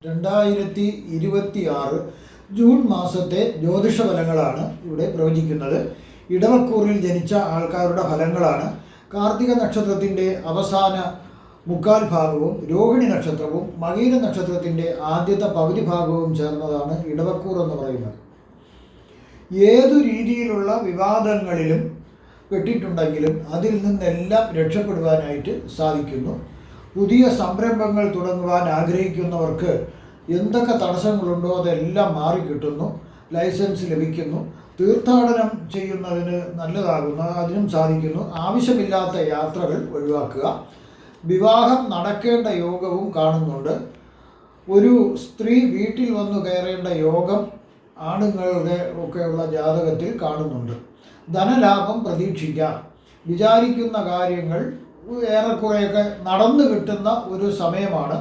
2026 June മാസത്തെ ജ്യോതിഷ ഫലങ്ങളാണ് ഇവിടെ പ്രവചിക്കുന്നത്. ഇടവക്കൂറിൽ ജനിച്ച ആൾക്കാരുടെ ഫലങ്ങളാണ്. കാർത്തിക നക്ഷത്രത്തിൻ്റെ അവസാന മുക്കാൽ ഭാഗവും രോഹിണി നക്ഷത്രവും മകീര നക്ഷത്രത്തിൻ്റെ ആദ്യത്തെ പകുതി ഭാഗവും ചേർന്നതാണ് ഇടവക്കൂർ എന്ന് പറയുന്നത്. ഏതു രീതിയിലുള്ള വിവാദങ്ങളിലും പെട്ടിട്ടുണ്ടെങ്കിലും അതിൽ നിന്നെല്ലാം രക്ഷപ്പെടുവാനായിട്ട് സാധിക്കുന്നു. പുതിയ സംരംഭങ്ങൾ തുടങ്ങുവാൻ ആഗ്രഹിക്കുന്നവർക്ക് എന്തൊക്കെ തടസ്സങ്ങളുണ്ടോ അതെല്ലാം മാറിക്കിട്ടുന്നു. ലൈസൻസ് ലഭിക്കുന്നു. തീർത്ഥാടനം ചെയ്യുന്നതിന് നല്ലതാകുന്നു, അതിനും സാധിക്കുന്നു. ആവശ്യമില്ലാത്ത യാത്രകൾ ഒഴിവാക്കുക. വിവാഹം നടക്കേണ്ട യോഗവും കാണുന്നുണ്ട്. ഒരു സ്ത്രീ വീട്ടിൽ വന്നു കയറേണ്ട യോഗം ആണുങ്ങളുടെ ഒക്കെയുള്ള ജാതകത്തിൽ കാണുന്നുണ്ട്. ധനലാഭം പ്രതീക്ഷിക്കാം. വിചാരിക്കുന്ന കാര്യങ്ങൾ ഏറെക്കുറെയൊക്കെ നടന്നു കിട്ടുന്ന ഒരു സമയമാണ്.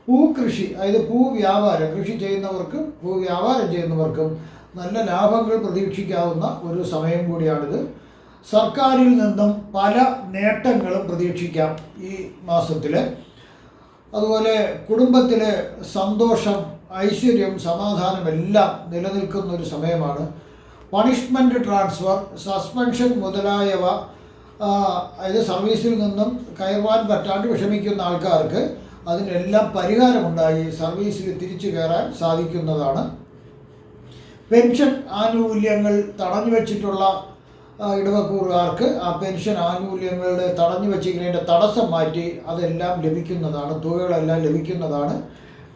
പൂക്കൃഷി, അതായത് കൃഷി ചെയ്യുന്നവർക്കും വ്യാപാരം ചെയ്യുന്നവർക്കും നല്ല ലാഭങ്ങൾ പ്രതീക്ഷിക്കാവുന്ന ഒരു സമയം കൂടിയാണിത്. സർക്കാരിൽ നിന്നും പല നേട്ടങ്ങളും പ്രതീക്ഷിക്കാം ഈ മാസത്തിൽ. അതുപോലെ കുടുംബത്തിലെ സന്തോഷം, ഐശ്വര്യം, സമാധാനം എല്ലാം നിലനിൽക്കുന്ന ഒരു സമയമാണ്. പണിഷ്മെൻറ്റ് ട്രാൻസ്ഫർ, സസ്പെൻഷൻ മുതലായവ, അതായത് സർവീസിൽ നിന്നും കയറുവാൻ പറ്റാണ്ട് വിഷമിക്കുന്ന ആൾക്കാർക്ക് അതിനെല്ലാം പരിഹാരമുണ്ടായി സർവീസിൽ തിരിച്ചു കയറാൻ സാധിക്കുന്നതാണ്. പെൻഷൻ ആനുകൂല്യങ്ങൾ തടഞ്ഞു വച്ചിട്ടുള്ള ഇടവക്കൂറുകാർക്ക് ആ പെൻഷൻ ആനുകൂല്യങ്ങളുടെ തടഞ്ഞു വച്ചിരിക്കുന്നതിൻ്റെ തടസ്സം മാറ്റി അതെല്ലാം ലഭിക്കുന്നതാണ്. തുകകളെല്ലാം ലഭിക്കുന്നതാണ്.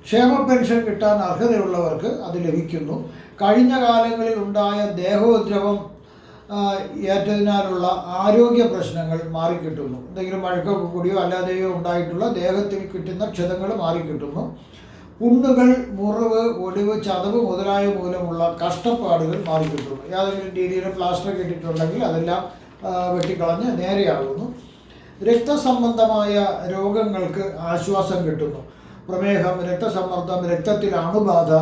ക്ഷേമ പെൻഷൻ കിട്ടാൻ അർഹതയുള്ളവർക്ക് അത് ലഭിക്കുന്നു. കഴിഞ്ഞ കാലങ്ങളിൽ ഉണ്ടായ ദേഹോദ്രവം ഏറ്റതിനാലുള്ള ആരോഗ്യ പ്രശ്നങ്ങൾ മാറിക്കിട്ടുന്നു. എന്തെങ്കിലും വഴക്കൊക്കെ കൂടിയോ അല്ലാതെയോ ഉണ്ടായിട്ടുള്ള ദേഹത്തിൽ കിട്ടുന്ന ക്ഷതങ്ങൾ മാറിക്കിട്ടുന്നു. പുണ്ണുകൾ, മുറിവ്, ഒടിവ്, ചതവ് മുതലായ മൂലമുള്ള കഷ്ടപ്പാടുകൾ മാറിക്കിട്ടുന്നു. ഏതെങ്കിലും രീതിയിൽ പ്ലാസ്റ്റർ കിട്ടിയിട്ടുണ്ടെങ്കിൽ അതെല്ലാം വെട്ടിക്കളഞ്ഞ് നേരെയാകുന്നു. രക്തസംബന്ധമായ രോഗങ്ങൾക്ക് ആശ്വാസം കിട്ടുന്നു. പ്രമേഹം, രക്തസമ്മർദ്ദം, രക്തത്തിൽ അണുബാധ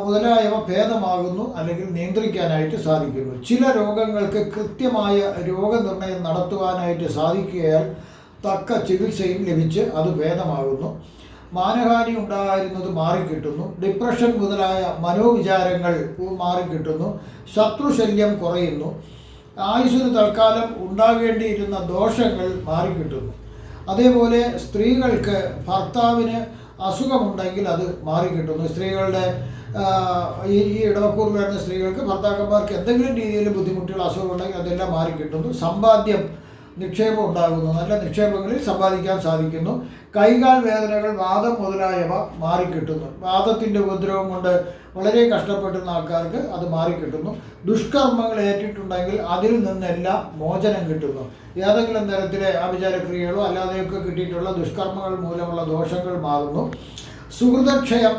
മുതലായവ ഭേദമാകുന്നു അല്ലെങ്കിൽ നിയന്ത്രിക്കാനായിട്ട് സാധിക്കുന്നു. ചില രോഗങ്ങൾക്ക് കൃത്യമായ രോഗനിർണയം നടത്തുവാനായിട്ട് സാധിക്കുകയാൽ തക്ക ചികിത്സയും ലഭിച്ച് അത് ഭേദമാകുന്നു. മാനഹാനി ഉണ്ടായിരുന്നത് മാറിക്കിട്ടുന്നു. ഡിപ്രഷൻ മുതലായ മനോവിചാരങ്ങൾ മാറിക്കിട്ടുന്നു. ശത്രുശല്യം കുറയുന്നു. ആയുസ്സിന് തൽക്കാലം ഉണ്ടാകേണ്ടിയിരുന്ന ദോഷങ്ങൾ മാറിക്കിട്ടുന്നു. അതേപോലെ സ്ത്രീകൾക്ക് ഭർത്താവിന് അസുഖമുണ്ടെങ്കിൽ അത് മാറിക്കിട്ടുന്നു. സ്ത്രീകളുടെ ഈ ഇടവക്കൂറിൽ വരുന്ന സ്ത്രീകൾക്ക് ഭർത്താക്കന്മാർക്ക് എന്തെങ്കിലും രീതിയിൽ ബുദ്ധിമുട്ടുകൾ, അസുഖമുണ്ടെങ്കിൽ അതെല്ലാം മാറിക്കിട്ടുന്നു. സമ്പാദ്യം, നിക്ഷേപം ഉണ്ടാകുന്നു. നല്ല നിക്ഷേപങ്ങളിൽ സമ്പാദിക്കാൻ സാധിക്കുന്നു. കൈകാൽ വേദനകൾ, വാദം മുതലായവ മാറിക്കിട്ടുന്നു. വാദത്തിൻ്റെ ഉപദ്രവം കൊണ്ട് വളരെ കഷ്ടപ്പെടുന്ന ആൾക്കാർക്ക് അത് മാറിക്കിട്ടുന്നു. ദുഷ്കർമ്മങ്ങൾ ഏറ്റിട്ടുണ്ടെങ്കിൽ അതിൽ നിന്നെല്ലാം മോചനം കിട്ടുന്നു. ഏതെങ്കിലും തരത്തിലെ ആഭിചാരക്രിയകളോ അല്ലാതെയൊക്കെ കിട്ടിയിട്ടുള്ള ദുഷ്കർമ്മങ്ങൾ മൂലമുള്ള ദോഷങ്ങൾ മാറുന്നു. സുഹൃതക്ഷയം,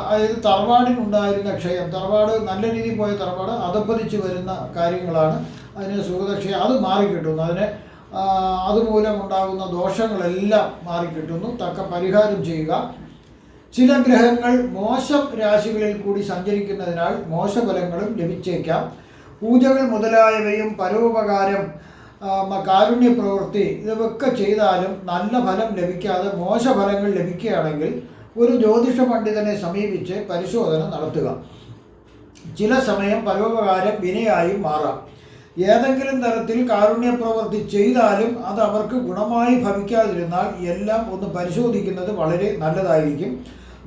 അതായത് തറവാടിനുണ്ടായിരുന്ന ക്ഷയം, തറവാട് നല്ല രീതിയിൽ പോയ തറവാട് അധപ്പതിച്ച് വരുന്ന കാര്യങ്ങളാണ്. അതിന് സുഹൃതക്ഷയം, അത് മാറിക്കിട്ടുന്നു. അതുമൂലമുണ്ടാകുന്ന ദോഷങ്ങളെല്ലാം മാറിക്കിട്ടുന്നു. തക്ക പരിഹാരം ചെയ്യുക. ചില ഗ്രഹങ്ങൾ മോശം രാശികളിൽ കൂടി സഞ്ചരിക്കുന്നതിനാൽ മോശഫലങ്ങളും ലഭിച്ചേക്കാം. പൂജകൾ മുതലായവയും പരോപകാരം, കാരുണ്യ പ്രവൃത്തി ഇതൊക്കെ ചെയ്താലും നല്ല ഫലം ലഭിക്കാതെ മോശഫലങ്ങൾ ലഭിക്കുകയാണെങ്കിൽ ഒരു ജ്യോതിഷ പണ്ഡിതനെ സമീപിച്ച് പരിശോധന നടത്തുക. ചില സമയം പരോപകാരം വിനയായും മാറാം. ഏതെങ്കിലും തരത്തിൽ കാരുണ്യ പ്രവൃത്തി ചെയ്താലും അത് അവർക്ക് ഗുണമായി ഭവിക്കാതിരുന്നാൽ എല്ലാം ഒന്ന് പരിശോധിക്കുന്നത് വളരെ നല്ലതായിരിക്കും.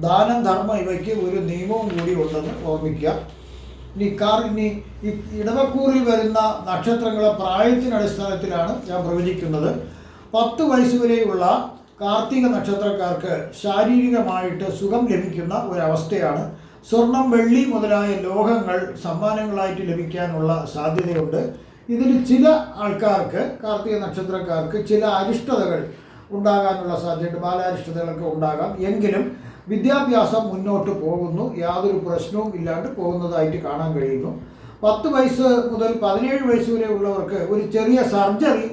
ദാനം, ധർമ്മം ഇവയ്ക്ക് ഒരു നിയമവും കൂടി ഉണ്ടെന്ന് ഓർമ്മിക്കുക. ഇനി ഇടവക്കൂറിൽ വരുന്ന നക്ഷത്രങ്ങളെ പ്രായത്തിനടിസ്ഥാനത്തിലാണ് ഞാൻ പ്രവചിക്കുന്നത്. 10 വയസ്സ് വരെയുള്ള കാർത്തിക നക്ഷത്രക്കാർക്ക് ശാരീരികമായിട്ട് സുഖം ലഭിക്കുന്ന ഒരവസ്ഥയാണ്. സ്വർണം, വെള്ളി മുതലായ ലോഹങ്ങൾ സമ്മാനങ്ങളായിട്ട് ലഭിക്കാനുള്ള സാധ്യതയുണ്ട്. ഇതിൽ ചില ആൾക്കാർക്ക്, കാർത്തിക നക്ഷത്രക്കാർക്ക് ചില അരിഷ്ടതകൾ ഉണ്ടാകാനുള്ള സാധ്യതയുണ്ട്. ബാലാരിഷ്ടതകളൊക്കെ ഉണ്ടാകാം. എങ്കിലും വിദ്യാഭ്യാസം മുന്നോട്ട് പോകുന്നു. യാതൊരു പ്രശ്നവും ഇല്ലാണ്ട് പോകുന്നതായിട്ട് കാണാൻ കഴിയുന്നു. 10 വയസ്സ് മുതൽ 17 വയസ്സ് വരെ ഉള്ളവർക്ക് ഒരു ചെറിയ സർജറി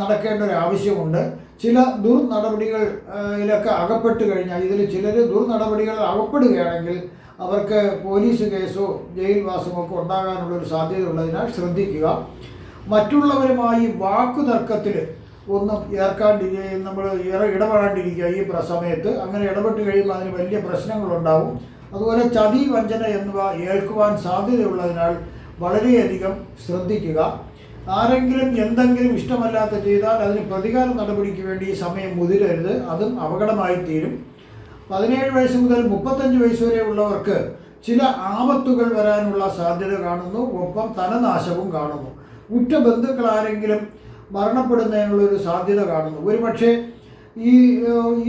നടക്കേണ്ട ഒരു ആവശ്യമുണ്ട്. ചില ദുർനടപടികളിലൊക്കെ അകപ്പെട്ട് കഴിഞ്ഞാൽ, ഇതിൽ ചിലർ ദുർനടപടികൾ അകപ്പെടുകയാണെങ്കിൽ അവർക്ക് പോലീസ് കേസോ ജയിൽവാസമോ ഒക്കെ ഉണ്ടാകാനുള്ളൊരു സാധ്യത ഉള്ളതിനാൽ ശ്രദ്ധിക്കുക. മറ്റുള്ളവരുമായി വാക്കുതർക്കത്തിൽ ഒന്നും നമ്മൾ ഇടപെടാണ്ടിരിക്കുക ഈ സമയത്ത്. അങ്ങനെ ഇടപെട്ട് കഴിയുമ്പോൾ അതിന് വലിയ പ്രശ്നങ്ങളുണ്ടാവും. അതുപോലെ ചതി വഞ്ചന എന്നിവ ഏൽക്കുവാൻ സാധ്യതയുള്ളതിനാൽ വളരെയധികം ശ്രദ്ധിക്കുക. ആരെങ്കിലും എന്തെങ്കിലും ഇഷ്ടമല്ലാത്ത ചെയ്താൽ അതിന് പ്രതികാര നടപടിക്ക് വേണ്ടി ഈ സമയം മുതിരരുത്, അതും അപകടമായി തീരും. 17 വയസ്സ് മുതൽ 35 വയസ്സ് വരെ ഉള്ളവർക്ക് ചില ആപത്തുകൾ വരാനുള്ള സാധ്യത കാണുന്നു. ഒപ്പം ധനനാശവും കാണുന്നു. ഉറ്റ ബന്ധുക്കൾ ആരെങ്കിലും മരണപ്പെടുന്നതിനുള്ളൊരു സാധ്യത കാണുന്നു. ഒരുപക്ഷെ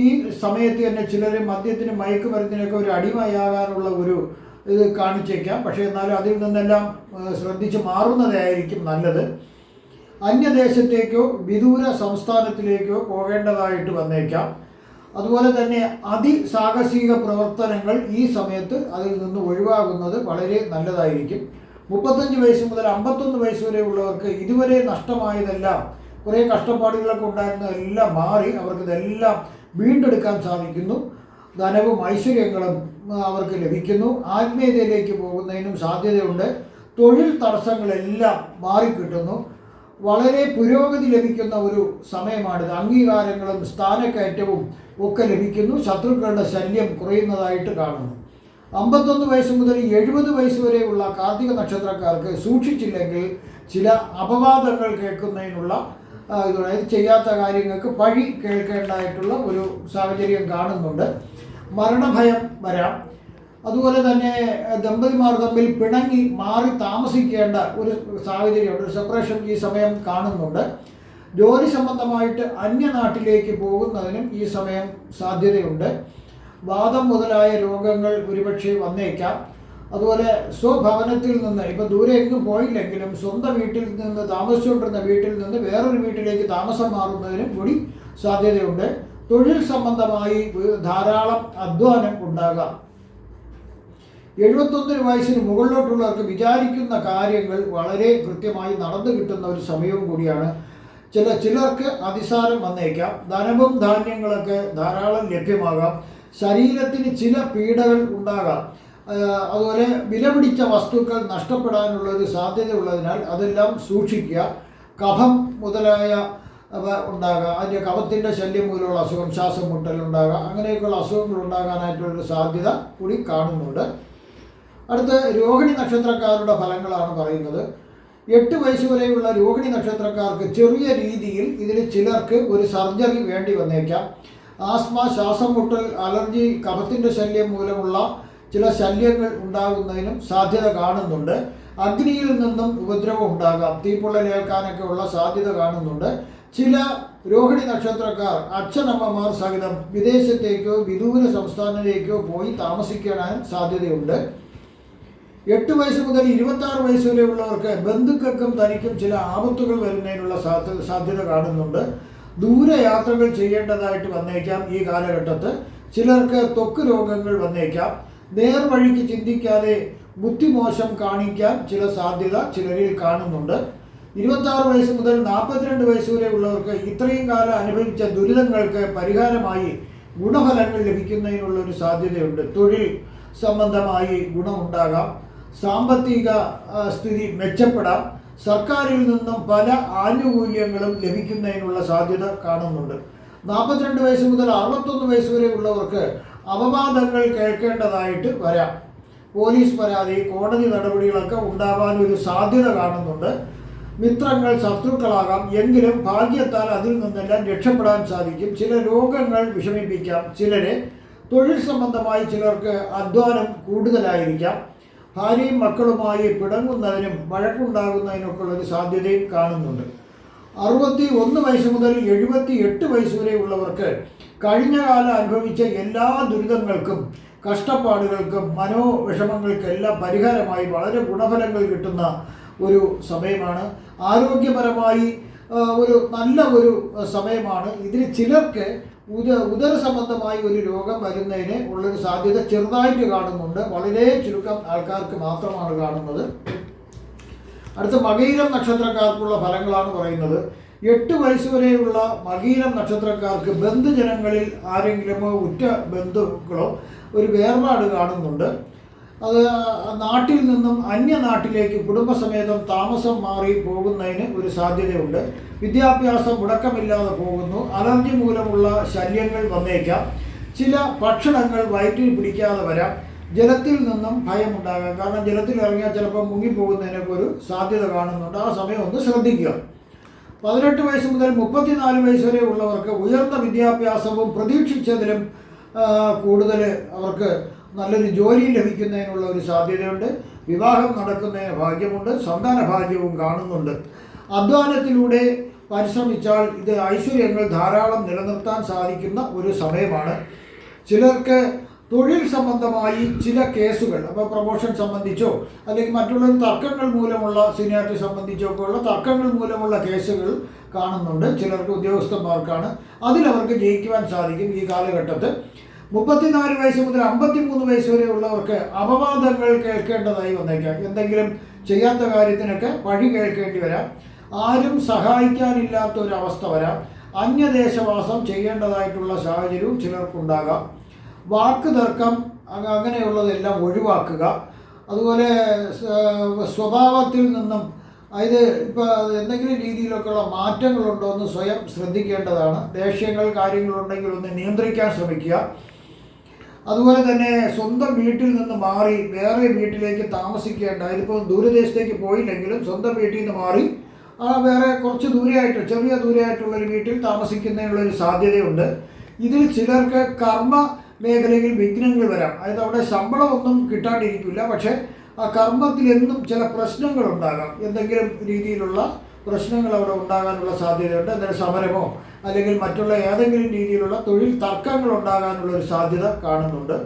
ഈ സമയത്ത് തന്നെ ചിലർ മദ്യത്തിനും മയക്കുമരുന്നിനൊക്കെ ഒരു അടിമയാകാനുള്ള ഒരു ഇത് കാണിച്ചേക്കാം. പക്ഷേ എന്നാലും അതിൽ നിന്നെല്ലാം ശ്രദ്ധിച്ച് മാറുന്നതായിരിക്കും നല്ലത്. അന്യദേശത്തേക്കോ വിദൂര സംസ്ഥാനത്തിലേക്കോ പോകേണ്ടതായിട്ട് വന്നേക്കാം. അതുപോലെ തന്നെ അതിസാഹസിക പ്രവർത്തനങ്ങൾ ഈ സമയത്ത് അതിൽ നിന്ന് ഒഴിവാകുന്നത് വളരെ നല്ലതായിരിക്കും. 35 വയസ്സ് മുതൽ 51 വയസ്സ് വരെ ഉള്ളവർക്ക് ഇതുവരെ നഷ്ടമായതെല്ലാം, കുറേ കഷ്ടപ്പാടുകളൊക്കെ ഉണ്ടായിരുന്നതെല്ലാം മാറി അവർക്കിതെല്ലാം വീണ്ടെടുക്കാൻ സാധിക്കുന്നു. ധനവും ഐശ്വര്യങ്ങളും അവർക്ക് ലഭിക്കുന്നു. ആത്മീയതയിലേക്ക് പോകുന്നതിനും സാധ്യതയുണ്ട്. തൊഴിൽ തടസ്സങ്ങളെല്ലാം മാറിക്കിട്ടുന്നു. വളരെ പുരോഗതി ലഭിക്കുന്ന ഒരു സമയമാണിത്. അംഗീകാരങ്ങളും സ്ഥാനക്കയറ്റവും ഒക്കെ ലഭിക്കുന്നു. ശത്രുക്കളുടെ ശല്യം കുറയുന്നതായിട്ട് കാണുന്നു. 51 വയസ്സ് മുതൽ 70 വയസ്സ് വരെയുള്ള കാർത്തിക നക്ഷത്രക്കാർക്ക് സൂക്ഷിച്ചില്ലെങ്കിൽ ചില അപവാദങ്ങൾ കേൾക്കുന്നതിനുള്ള അതായത് ചെയ്യാത്ത കാര്യങ്ങൾക്ക് പഴി കേൾക്കേണ്ടതായിട്ടുള്ള ഒരു സാഹചര്യം കാണുന്നുണ്ട്. മരണഭയം വരാം. അതുപോലെ തന്നെ ദമ്പതിമാർ തമ്മിൽ പിണങ്ങി മാറി താമസിക്കേണ്ട ഒരു സാഹചര്യമുണ്ട്. ഒരു സെപ്പറേഷൻ ഈ സമയം കാണുന്നുണ്ട്. ജോലി സംബന്ധമായിട്ട് അന്യനാട്ടിലേക്ക് പോകുന്നതിനും ഈ സമയം സാധ്യതയുണ്ട്. വാദം മുതലായ രോഗങ്ങൾ ഒരുപക്ഷെ വന്നേക്കാം. അതുപോലെ സ്വഭവനത്തിൽ നിന്ന് ഇപ്പോൾ ദൂരെ എങ്ങും പോയില്ലെങ്കിലും സ്വന്തം വീട്ടിൽ നിന്ന് താമസിച്ചുകൊണ്ടിരുന്ന വീട്ടിൽ നിന്ന് വേറൊരു വീട്ടിലേക്ക് താമസം മാറുന്നതിനും കൂടി സാധ്യതയുണ്ട്. തൊഴിൽ സംബന്ധമായി ധാരാളം അധ്വാനം ഉണ്ടാകാം. 71 വയസ്സിന് മുകളിലോട്ടുള്ളവർക്ക് വിചാരിക്കുന്ന കാര്യങ്ങൾ വളരെ കൃത്യമായി നടന്നു കിട്ടുന്ന ഒരു സമയവും കൂടിയാണ്. ചിലർക്ക് അതിസാരം വന്നേക്കാം. ധനവും ധാന്യങ്ങളൊക്കെ ധാരാളം ലഭ്യമാകാം. ശരീരത്തിന് ചില പീഡകൾ ഉണ്ടാകാം. അതുപോലെ വിലപിടിച്ച വസ്തുക്കൾ നഷ്ടപ്പെടാനുള്ള ഒരു സാധ്യതയുള്ളതിനാൽ അതെല്ലാം സൂക്ഷിക്കുക. കഫം മുതലായ ഉണ്ടാകാം. അതിൻ്റെ കഫത്തിൻ്റെ ശല്യം മൂലമുള്ള അസുഖം, ശ്വാസം മുട്ടലുണ്ടാകാം. അങ്ങനെയൊക്കെയുള്ള അസുഖങ്ങൾ ഉണ്ടാകാനായിട്ടുള്ളൊരു സാധ്യത കൂടി കാണുന്നുണ്ട്. അടുത്ത രോഹിണി നക്ഷത്രക്കാരുടെ ഫലങ്ങളാണ് പറയുന്നത്. 8 വയസ്സ് വരെയുള്ള രോഹിണി നക്ഷത്രക്കാർക്ക് ചെറിയ രീതിയിൽ ഇതിൽ ചിലർക്ക് ഒരു സർജറി വേണ്ടി വന്നേക്കാം. ആസ്മ, ശ്വാസം മുട്ടൽ, അലർജി, കഫത്തിൻ്റെ ശല്യം മൂലമുള്ള ചില ശല്യങ്ങൾ ഉണ്ടാകുന്നതിനും സാധ്യത കാണുന്നുണ്ട്. അഗ്നിയിൽ നിന്നും ഉപദ്രവം ഉണ്ടാകാം. തീപ്പൊള്ളലേൽക്കാനൊക്കെ ഉള്ള സാധ്യത കാണുന്നുണ്ട്. ചില രോഹിണി നക്ഷത്രക്കാർ അച്ഛനമ്മമാർ സഹിതം വിദേശത്തേക്കോ വിദൂര സംസ്ഥാനത്തേക്കോ പോയി താമസിക്കാനും സാധ്യതയുണ്ട്. 8 വയസ്സ് മുതൽ 26 വയസ്സ് വരെയുള്ളവർക്ക് ബന്ധുക്കൾക്കും തനിക്കും ചില ആപത്തുകൾ വരുന്നതിനുള്ള സാധ്യത കാണുന്നുണ്ട്. ദൂരയാത്രകൾ ചെയ്യേണ്ടതായിട്ട് വന്നേക്കാം ഈ കാലഘട്ടത്ത്. ചിലർക്ക് ത്വക്ക് രോഗങ്ങൾ വന്നേക്കാം. നേർവഴിക്ക് ചിന്തിക്കാതെ ബുദ്ധിമോശം കാണിക്കാൻ ചില സാധ്യത ചിലരിൽ കാണുന്നുണ്ട്. 26 വയസ്സ് മുതൽ 42 വയസ്സ് വരെ ഉള്ളവർക്ക് ഇത്രയും കാലം അനുഭവിച്ച ദുരിതങ്ങൾക്ക് പരിഹാരമായി ഗുണഫലങ്ങൾ ലഭിക്കുന്നതിനുള്ളൊരു സാധ്യതയുണ്ട്. തൊഴിൽ സംബന്ധമായി ഗുണമുണ്ടാകാം. സാമ്പത്തിക സ്ഥിതി മെച്ചപ്പെടാം. സർക്കാരിൽ നിന്നും പല ആനുകൂല്യങ്ങളും ലഭിക്കുന്നതിനുള്ള സാധ്യത കാണുന്നുണ്ട്. 42 വയസ്സ് മുതൽ 61 വയസ്സ് വരെ ഉള്ളവർക്ക് അപവാദങ്ങൾ കേൾക്കേണ്ടതായിട്ട് വരാം. പോലീസ് പരാതി, കോടതി നടപടികളൊക്കെ ഉണ്ടാവാനൊരു സാധ്യത കാണുന്നുണ്ട്. മിത്രങ്ങൾ ശത്രുക്കളാകാം. എങ്കിലും ഭാഗ്യത്താൽ അതിൽ നിന്നെല്ലാം രക്ഷപ്പെടാൻ സാധിക്കും. ചില രോഗങ്ങൾ വിഷമിപ്പിക്കാം ചിലരെ. തൊഴിൽ സംബന്ധമായി ചിലർക്ക് അധ്വാനം കൂടുതലായിരിക്കാം. ഭാര്യയും മക്കളുമായി പിണങ്ങുന്നതിനും വഴക്കുണ്ടാകുന്നതിനൊക്കെ ഉള്ളൊരു സാധ്യതയും കാണുന്നുണ്ട്. 61 വയസ്സ് മുതൽ 78 വയസ്സ് വരെയുള്ളവർക്ക് കഴിഞ്ഞ കാലം അനുഭവിച്ച എല്ലാ ദുരിതങ്ങൾക്കും കഷ്ടപ്പാടുകൾക്കും മനോവിഷമങ്ങൾക്കെല്ലാം പരിഹാരമായി വളരെ ഗുണഫലങ്ങൾ കിട്ടുന്ന ഒരു സമയമാണ്. ആരോഗ്യപരമായി ഒരു നല്ല ഒരു സമയമാണ്. ഇതിൽ ചിലർക്ക് ഉദര സംബന്ധമായി ഒരു രോഗം വരുന്നതിന് ഉള്ളൊരു സാധ്യത ചെറുതായിട്ട് കാണുന്നുണ്ട്. വളരെ ചുരുക്കം ആൾക്കാർക്ക് മാത്രമാണ് കാണുന്നത്. അടുത്ത മകയിരം നക്ഷത്രക്കാർക്കുള്ള ഫലങ്ങളാണ് പറയുന്നത്. 8 വയസ്സ് വരെയുള്ള മകയിരം നക്ഷത്രക്കാർക്ക് ബന്ധുജനങ്ങളിൽ ആരെങ്കിലുമോ ഉറ്റ ബന്ധുക്കളോ ഒരു വേർപാട് കാണുന്നുണ്ട്. അത് നാട്ടിൽ നിന്നും അന്യനാട്ടിലേക്ക് കുടുംബസമേതം താമസം മാറി പോകുന്നതിന് ഒരു സാധ്യതയുണ്ട്. വിദ്യാഭ്യാസം മുടക്കമില്ലാതെ പോകുന്നു. അലർജി മൂലമുള്ള ശല്യങ്ങൾ വന്നേക്കാം. ചില ഭക്ഷണങ്ങൾ വയറ്റിൽ പിടിക്കാതെ വരാം. ജലത്തിൽ നിന്നും ഭയമുണ്ടാകാം. കാരണം ജലത്തിൽ ഇറങ്ങിയാൽ ചിലപ്പോൾ മുങ്ങിപ്പോകുന്നതിനൊക്കെ ഒരു സാധ്യത കാണുന്നുണ്ട്. ആ സമയം ഒന്ന് ശ്രദ്ധിക്കുക. 18 വയസ്സ് മുതൽ 34 വയസ്സ് വരെ ഉള്ളവർക്ക് ഉയർന്ന വിദ്യാഭ്യാസവും പ്രതീക്ഷിച്ചതിലും കൂടുതൽ അവർക്ക് നല്ലൊരു ജോലി ലഭിക്കുന്നതിനുള്ള ഒരു സാധ്യതയുണ്ട്. വിവാഹം നടക്കുന്നതിന് ഭാഗ്യമുണ്ട്. സന്താന ഭാഗ്യവും കാണുന്നുണ്ട്. അധ്വാനത്തിലൂടെ പരിശ്രമിച്ചാൽ ഇത് ഐശ്വര്യങ്ങൾ ധാരാളം നിലനിർത്താൻ സാധിക്കുന്ന ഒരു സമയമാണ്. ചിലർക്ക് തൊഴിൽ സംബന്ധമായി ചില കേസുകൾ, അപ്പോൾ പ്രൊമോഷൻ സംബന്ധിച്ചോ അല്ലെങ്കിൽ മറ്റുള്ള തർക്കങ്ങൾ മൂലമുള്ള സീനിയോറിറ്റി സംബന്ധിച്ചോ ഒക്കെ ഉള്ള തർക്കങ്ങൾ മൂലമുള്ള കേസുകൾ കാണുന്നുണ്ട്. ചിലർക്ക് ഉദ്യോഗസ്ഥന്മാർക്കാണ്. അതിലവർക്ക് ജയിക്കുവാൻ സാധിക്കും. ഈ കാലഘട്ടത്തിൽ 34 വയസ്സ് മുതൽ 53 വയസ്സ് വരെ ഉള്ളവർക്ക് അപവാദങ്ങൾ കേൾക്കേണ്ടതായി വന്നേക്കാം. എന്തെങ്കിലും ചെയ്യാത്ത കാര്യത്തിനൊക്കെ പഴി കേൾക്കേണ്ടി വരാം. ആരും സഹായിക്കാനില്ലാത്ത ഒരവസ്ഥ വരാം. അന്യദേശവാസം ചെയ്യേണ്ടതായിട്ടുള്ള സാഹചര്യവും ചിലർക്കുണ്ടാകാം. വാക്ക് തർക്കം അങ്ങനെയുള്ളതെല്ലാം ഒഴിവാക്കുക. അതുപോലെ സ്വഭാവത്തിൽ നിന്നും അതായത് ഇപ്പോൾ എന്തെങ്കിലും രീതിയിലൊക്കെയുള്ള മാറ്റങ്ങളുണ്ടോ എന്ന് സ്വയം ശ്രദ്ധിക്കേണ്ടതാണ്. ദേഷ്യങ്ങൾ കാര്യങ്ങളുണ്ടെങ്കിൽ ഒന്ന് നിയന്ത്രിക്കാൻ ശ്രമിക്കുക. അതുപോലെ തന്നെ സ്വന്തം വീട്ടിൽ നിന്ന് മാറി വേറെ വീട്ടിലേക്ക് താമസിക്കേണ്ട, ഇതിപ്പോൾ ദൂരദേശത്തേക്ക് പോയില്ലെങ്കിലും സ്വന്തം വീട്ടിൽ നിന്ന് മാറി വേറെ കുറച്ച് ദൂരെയായിട്ട് ചെറിയ ദൂരെയായിട്ടുള്ളൊരു വീട്ടിൽ താമസിക്കുന്നതിനുള്ളൊരു സാധ്യതയുണ്ട്. ഇതിൽ ചിലർക്ക് കർമ്മ മേഖലയിൽ വിഘ്നങ്ങൾ വരാം. അതായത് അവിടെ ശമ്പളമൊന്നും കിട്ടാണ്ടിരിക്കില്ല, പക്ഷേ ആ കർമ്മത്തിൽ എന്നും ചില പ്രശ്നങ്ങളുണ്ടാകാം. എന്തെങ്കിലും രീതിയിലുള്ള പ്രശ്നങ്ങൾ അവിടെ ഉണ്ടാകാനുള്ള സാധ്യതയുണ്ട്. എന്തെങ്കിലും സമരമോ അല്ലെങ്കിൽ മറ്റുള്ള ഏതെങ്കിലും രീതിയിലുള്ള തൊഴിൽ തർക്കങ്ങൾ ഉണ്ടാകാനുള്ള ഒരു സാധ്യത കാണുന്നുണ്ട്.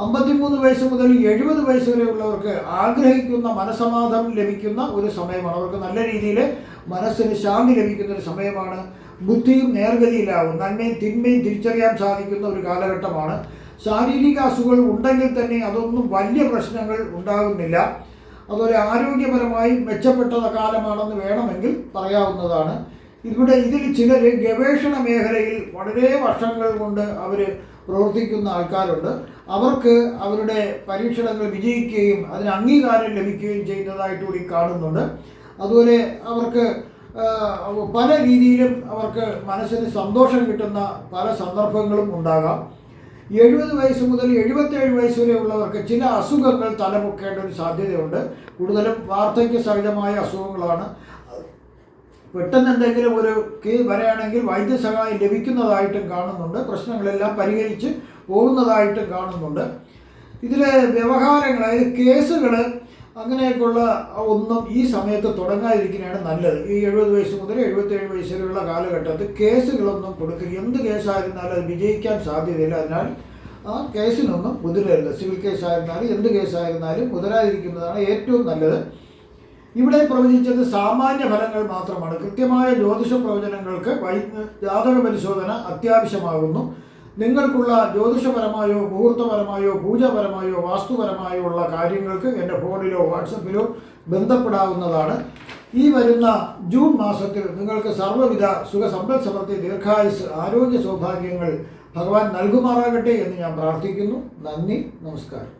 53 വയസ്സ് മുതൽ 70 വയസ്സ് വരെയുള്ളവർക്ക് ആഗ്രഹിക്കുന്ന മനസമാധാനം ലഭിക്കുന്ന ഒരു സമയമാണ്. അവർക്ക് നല്ല രീതിയിൽ മനസ്സിന് ശാന്തി ലഭിക്കുന്ന ഒരു സമയമാണ്. ബുദ്ധിയും നേർഗതിയിലാവും. നന്മയും തിന്മയും തിരിച്ചറിയാൻ സാധിക്കുന്ന ഒരു കാലഘട്ടമാണ്. ശാരീരിക അസുഖങ്ങൾ ഉണ്ടെങ്കിൽ തന്നെ അതൊന്നും വലിയ പ്രശ്നങ്ങൾ ഉണ്ടാകുന്നില്ല. അതുപോലെ ആരോഗ്യപരമായി മെച്ചപ്പെട്ട കാലമാണെന്ന് വേണമെങ്കിൽ പറയാവുന്നതാണ്. ഇതിൽ ചിലർ ഗവേഷണ മേഖലയിൽ വളരെ വർഷങ്ങൾ കൊണ്ട് അവർ പ്രവർത്തിക്കുന്ന ആൾക്കാരുണ്ട്. അവർക്ക് അവരുടെ പരീക്ഷണങ്ങൾ വിജയിക്കുകയും അതിന് അംഗീകാരം ലഭിക്കുകയും ചെയ്യുന്നതായിട്ട് കൂടി കാണുന്നുണ്ട്. അതുപോലെ അവർക്ക് പല രീതിയിലും അവർക്ക് മനസ്സിന് സന്തോഷം കിട്ടുന്ന പല സന്ദർഭങ്ങളും ഉണ്ടാകാം. 70 വയസ്സ് മുതൽ 77 വയസ്സ് വരെ ഉള്ളവർക്ക് ചില അസുഖങ്ങൾ തലമുക്കേണ്ട ഒരു സാധ്യതയുണ്ട്. കൂടുതലും വാർദ്ധക്യ സഹിതമായ അസുഖങ്ങളാണ്. പെട്ടെന്ന് എന്തെങ്കിലും ഒരു കേസ് വരികയാണെങ്കിൽ വൈദ്യസഹായം ലഭിക്കുന്നതായിട്ടും കാണുന്നുണ്ട്. പ്രശ്നങ്ങളെല്ലാം പരിഹരിച്ച് പോകുന്നതായിട്ടും കാണുന്നുണ്ട്. ഇതിലെ വ്യവഹാരങ്ങൾ, അതായത് കേസുകൾ അങ്ങനെയൊക്കെയുള്ള ഒന്നും ഈ സമയത്ത് തുടങ്ങാതിരിക്കുന്നതാണ് നല്ലത്. ഈ 70 വയസ്സ് മുതൽ 77 വയസ്സ് വരെയുള്ള കാലഘട്ടത്തിൽ കേസുകളൊന്നും കൊടുക്കുക. എന്ത് കേസായിരുന്നാലും അത് വിജയിക്കാൻ സാധ്യതയില്ല. അതിനാൽ ആ കേസിനൊന്നും മുതിരരുത്. സിവിൽ കേസായിരുന്നാലും എന്ത് കേസായിരുന്നാലും മുതിരാതിരിക്കുന്നതാണ് ഏറ്റവും നല്ലത്. ഇവിടെ പ്രവചിച്ചത് സാമാന്യ ഫലങ്ങൾ മാത്രമാണ്. കൃത്യമായ ജ്യോതിഷ പ്രവചനങ്ങൾക്ക് ജാതക പരിശോധന അത്യാവശ്യമാകുന്നു. നിങ്ങൾക്കുള്ള ജ്യോതിഷപരമായോ മുഹൂർത്തപരമായോ പൂജാപരമായോ വാസ്തുപരമായോ ഉള്ള കാര്യങ്ങൾക്ക് എൻ്റെ ഫോണിലോ വാട്സപ്പിലോ ബന്ധപ്പെടാവുന്നതാണ്. ഈ വരുന്ന ജൂൺ മാസത്തിൽ നിങ്ങൾക്ക് സർവ്വവിധ സുഖസമ്പൽ സമൃദ്ധി ദീർഘായുസ് ആരോഗ്യ സൗഭാഗ്യങ്ങൾ ഭഗവാൻ നൽകുമാറാകട്ടെ എന്ന് ഞാൻ പ്രാർത്ഥിക്കുന്നു. നന്ദി, നമസ്കാരം.